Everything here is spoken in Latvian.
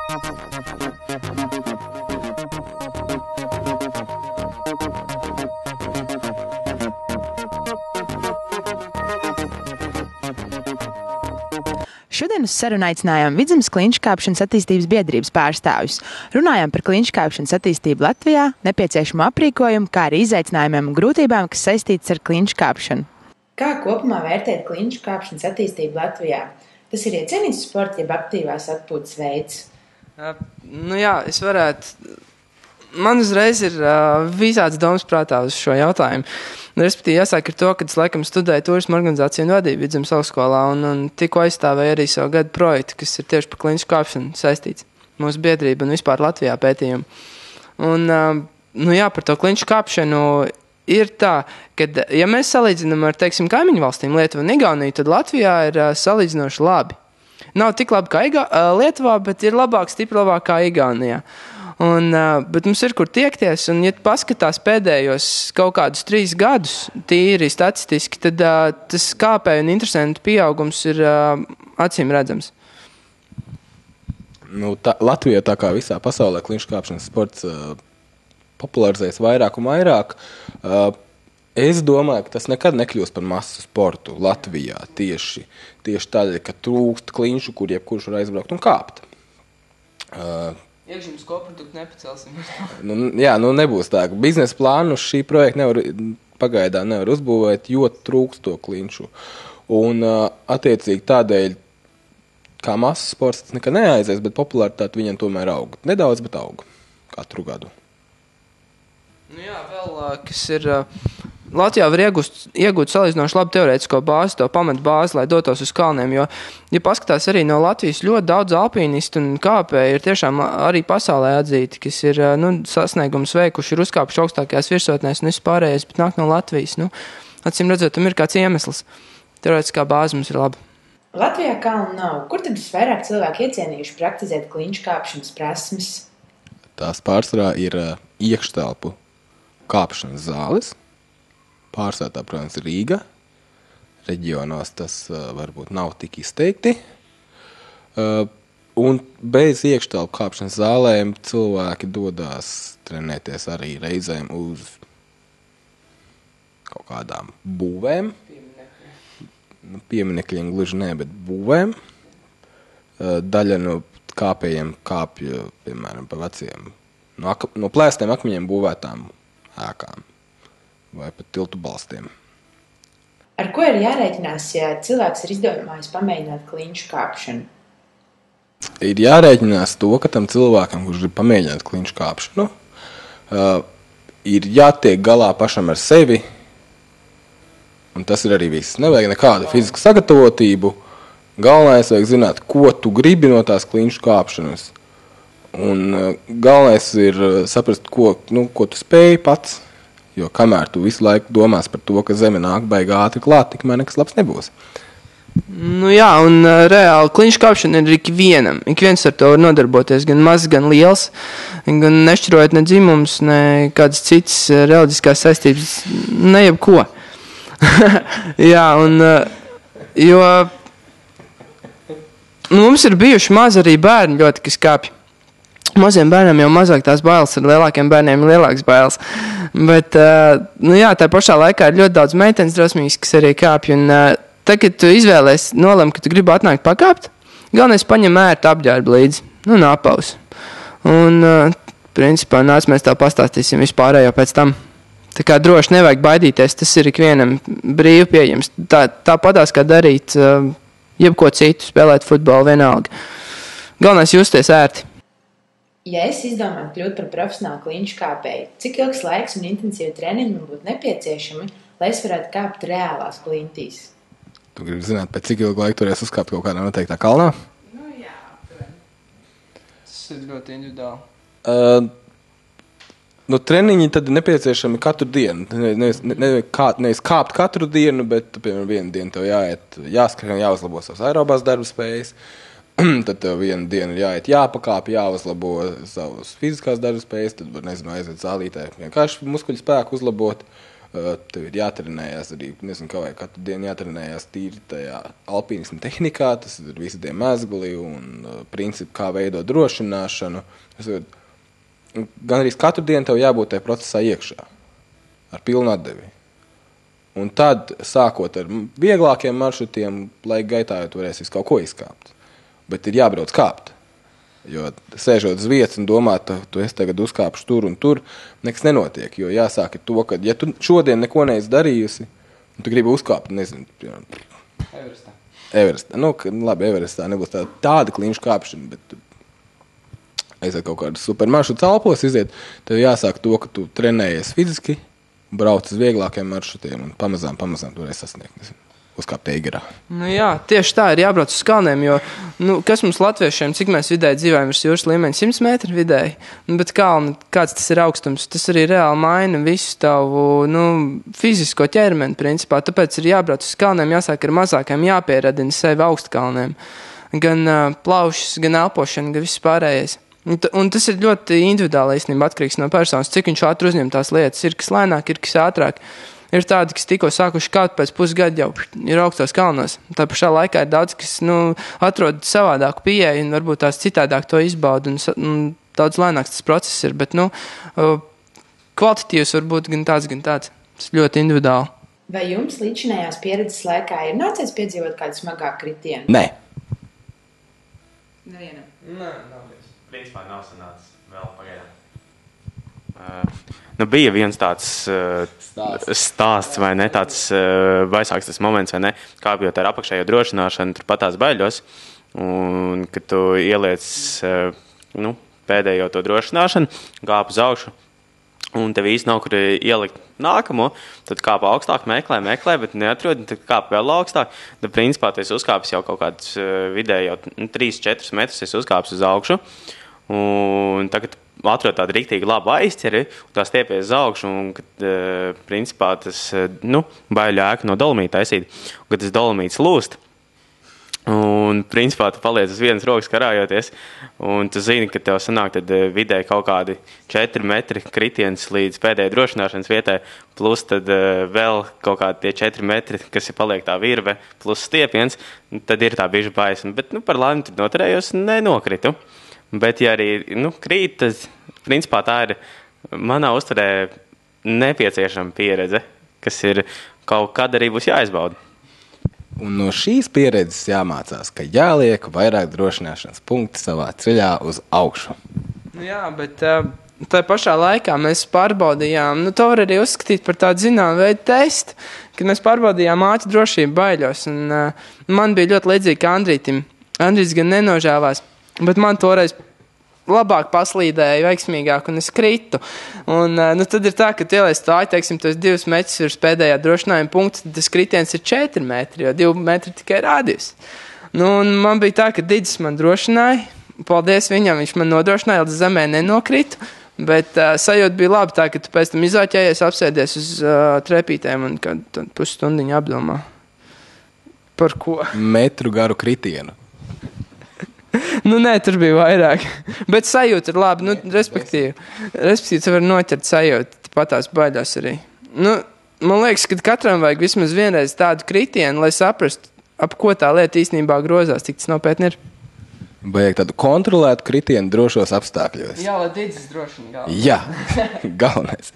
Šodien uz sarunu aicinājām Vidzemes kliņšu kāpšanas attīstības biedrības pārstāvjus. Runājām par kliņšu kāpšanas attīstību Latvijā, nepieciešamo aprīkojumu, kā arī izaicinājumiem un grūtībām, kas saistītas ar kliņšu kāpšanu. Kā kopumā vērtēt kliņšu kāpšanas attīstību Latvijā? Tas ir iecienīts sporta, jeb aktīvās atpūtas veids? Es varētu. Man uzreiz ir visāds domas prātā uz šo jautājumu. Respektīvi, jāsāk ar to, ka es laikam studēju turismu organizāciju un vadību Vidzemes augstskolā un tikko aizstāvēju arī savu gadu projektu, kas ir tieši par kliņšu kāpšanu saistīts. Mūsu biedrība un vispār Latvijā pētījumu. Par to kliņšu kāpšanu ir tā, ka, ja mēs salīdzinām ar, kaimiņu valstīm Lietuvu un Igauniju, tad Latvijā ir salīdzinoši labi. Nav tik labi kā Lietuvā, bet ir stipri labāk kā Igaunijā. Bet mums ir kur tiekties, un ja paskatās pēdējos kaut kādus 3 gadus, tīri statistiski, tad tas kāpēju un interesantu pieaugums ir acīm redzams. Latvijā tā kā visā pasaulē kliņšu kāpšanas sports popularizējas vairāk un vairāk. Es domāju, ka tas nekad nekļūs par masu sportu Latvijā tieši tādēļ, ka trūkst kliņšu, kur jebkurš var aizbraukt un kāpt. Iekšzemes koproduktu nepacelsim. Nebūs tā. Biznesa plānu uz šī projekta pagaidām nevar uzbūvēt, jo trūkst to kliņšu. Un attiecīgi tādēļ, kā masas sports, tas nekad neaizies, bet popularitāte viņam tomēr aug. Nedaudz, bet aug katru gadu. Kas ir Latvijā var iegūt salīdzinoši labu teorētisko bāzi, to pamatu bāzi, lai dotos uz kalniem, jo, ja paskatās arī no Latvijas ļoti daudz alpīnistu un kāpēji ir tiešām arī pasaulē atzīti, kas ir sasniegums veikuši, ir uzkāpuši augstākajās virsotnēs un vispārējais, bet nāk no Latvijas. Acīm redzot, tam ir kāds iemesls. Teorētiskā bāze mums ir laba. Latvijā kalnu nav. Kur tad visvairāk cilvēki iecienījuši praktizēt kliņšu kāpšanas prasmes? Tās pārsvarā ir iekštelpu kāpšanas zāles. Pārsvarā, protams, ir Rīga. Reģionos tas varbūt nav tik izteikti. Un bez iekštelpu kāpšanas zālēm cilvēki dodās trenēties arī reizēm uz kaut kādām būvēm. Pieminekļiem gluži ne, bet būvēm. Daļa no kāpējiem kāpja, piemēram, pa veciem no plēstiem akmeņiem būvētām ēkām vai pat tiltu balstiem. Ar ko ir jārēķinās, ja cilvēks ir izdomājis pamēģināt kliņšu kāpšanu? Ir jārēķinās to, ka tam cilvēkam, kurš grib pamēģināt kliņšu kāpšanu, ir jātiek galā pašam ar sevi, un tas ir arī viss. Nevajag nekādu fizisku sagatavotību. Galvenais vajag zināt, ko tu gribi no tās kliņšu kāpšanas. Un galvenais ir saprast, ko tu spēj pats. Jo kamēr tu visu laiku domās par to, ka zeme nāk baigi ātri klāt, tikmēr nekas labs nebūs. Reāli kliņšu kāpšana ir ikvienam. Ik viens ar to var nodarboties, gan mazs, gan liels, gan nešķirojot ne dzimums, ne kādas citas reliģiskās saistības, ne jebko. Mums ir bijuši maz arī bērni ļoti, kas kāpj. Maziem bērniem jau mazāk tās bailes, ar lielākiem bērniem ir lielāks bailes. Bet, tā pašā laikā ir ļoti daudz meitenes drosmīgas, kas arī kāpj. Un tagad tu izvēlēs, nolem, ka tu gribi atnākt pakāpt, galvenais paņem ērtu apģērbu līdzi, apaus. Un, principā, mēs tā pastāstīsim vispārējo pēc tam. Tā kā droši nevajag baidīties, tas ir ikvienam brīvi pieejams. Tāpatās, kā darīt jebko citu, spēlēt futbolu vienalga. Galvenais justies ērti. Ja es izdomāju kļūt par profesionālu kliņšu kāpēju, cik ilgs laiks un intensīvi treniņi man būtu nepieciešami, lai es varētu kāpt reālās kliņtīs? Tu gribi zināt, pēc cik ilgu laiku turēs uzkāpt kaut kādā noteiktā kalnā? Tas ir ļoti individuāli. Treniņi tad ir nepieciešami katru dienu. Nevis kāpt katru dienu, bet, piemēram, vienu dienu tev jāskrien, jāuzlabo savas aerobās darba spējas. Tad tev vienu dienu ir jāiet jāpakāp, jāuzlabo savas fiziskās darba spējas, tad var, aiziet zālītē, vienkārši muskuļu spēku uzlabot. tev ir jātrenējās arī, nezinu, kā vai katru dienu jātrenējās tīri tajā alpīnismu tehnikā, tas ir visi tie mezgli un principi, kā veidot drošināšanu. Gan arī katru dienu tev jābūt tajā procesā iekšā, ar pilnu atdevi. Un tad, sākot ar vieglākiem maršrutiem, laika gaitā jau tu varēsi kaut ko izkāpt. Bet ir jābrauc kāpt. Jo sēžot uz vietas un domāt, tu esi tagad uzkāpšu tur un tur, nekas nenotiek. Jo jāsāk ar to, ka ja tu šodien neko neesi darījusi, un tu gribi uzkāpt, nezinu, Everestā. Nu, labi, Everestā nebūs tāda kliņšu kāpšana, bet aiziet kaut kādu supermaršrutu alpos iziet, tev jāsāk to, ka tu trenējies fiziski, brauc uz vieglākiem maršrutiem un pamazām tu varēsi sasniegt, uzkāpt Eigerā. Nu jā, tieši tā ir jābrauc uz kalniem, jo, kas mums latviešiem, cik mēs vidēji dzīvojam virs jūras līmeņa, 100 metri vidēji, bet kalni, kāds tas ir augstums, tas arī reāli maina visu tavu, fizisko ķermeni, principā, tāpēc ir jābrauc uz kalniem, jāsāk ar mazākiem, jāpieradina sevi augstkalniem, gan plaušas, gan elpošana, gan viss pārējais. Un tas ir ļoti individuāli īstenībā atkarīgs no personas, cik viņš ātri uzņem tās lietas. Ir kas lēnāk, ir kas ātrāk. Ir tādi, kas tikko sākuši kāpt pēc pusgada jau ir augstos kalnos. Tā pašā laikā ir daudz, kas atrod savādāku pieeju un varbūt tās citādāk to izbauda un daudz lēnāks tas process ir. Bet, kvalitatīvs var būt gan tāds. Tas ļoti individuāli. Vai jums līdzinājās pieredzes laikā ir nācies piedzīvot kādu smagāku kritienu? Nē. Nevienam? Nē, nav. Principā nav sanācis vēl pagaidām. Bija viens tāds stāsts, vai ne, tāds baisāks tas moments, vai ne, kāpjot ar apakšējo drošināšanu, tur patās baļos, un kad tu ieliec pēdējo to drošināšanu, kāp uz augšu, un tev īsti nav, kur ielikt nākamo, tad kāpa augstāk, meklē, bet neatrod, tad kāpa vēl augstāk. Tad, principā, tu esi uzkāpis jau kaut kādus vidēji jau 3-4 metrus, esi uzkāpis uz augšu, un tagad atrod tādu riktīgi labu aizķeri, un tā stiepies uz augšu, un, kad, principā, tas, baļu ēku no dolomīta taisīt, un kad tas dolomīts lūst, un, principā, tu paliec uz vienas rokas karājoties, un tu zini, ka tev sanāk tad vidēji kaut kādi 4 metri kritiens līdz pēdējai drošināšanas vietai, plus tad vēl kaut kādi tie 4 metri, kas ir paliek tā virve, plus stiepiens, tad ir tā bišķi baisa. Bet, par laimi tad noturējos un nenokritu. Bet, ja arī, krīt, tad, principā, tā ir manā uztverē nepieciešama pieredze, kas ir kaut kad arī būs jāizbauda. Un no šīs pieredzes jāmācās, ka jāliek vairāk drošināšanas punkti savā ceļā uz augšu. Jā, bet tā pašā laikā mēs pārbaudījām, to var arī uzskatīt par tādu zināmu veidu testu, kad mēs pārbaudījām ātru drošību baļos. Un man bija ļoti līdzīgi kā Andrītim. Andrīts gan nenožēlās, bet man toreiz labāk paslīdēja, veiksmīgāk, un es kritu. Un tad ir tā, ka tu ieliec tāju, teiksim, tos 2 metrus virs pēdējā drošinājuma punkta, tad tas kritiens ir 4 metri, jo 2 metri tikai rādījus. Un man bija tā, ka Didis man drošināja, paldies viņam, viņš man nodrošināja, līdz zemē nenokritu, bet sajūta bija labi tā, ka tu pēc tam izāķējies, apsēdies uz trepītēm un kad pusstundiņu apdomā. Par ko? Metru garu kritienu. Nē, tur bija vairāk. Bet sajūta ir labi, respektīvi, tu vari noķert sajūtu patās baļās arī. Man liekas, ka katram vajag vismaz vienreiz tādu kritienu, lai saprastu, ap ko tā lieta īstenībā grozās, cik tas nopietni ir. Vajag tādu kontrolētu kritienu drošos apstākļos. Jā, lai Didis drošina galvu. Jā, galvenais.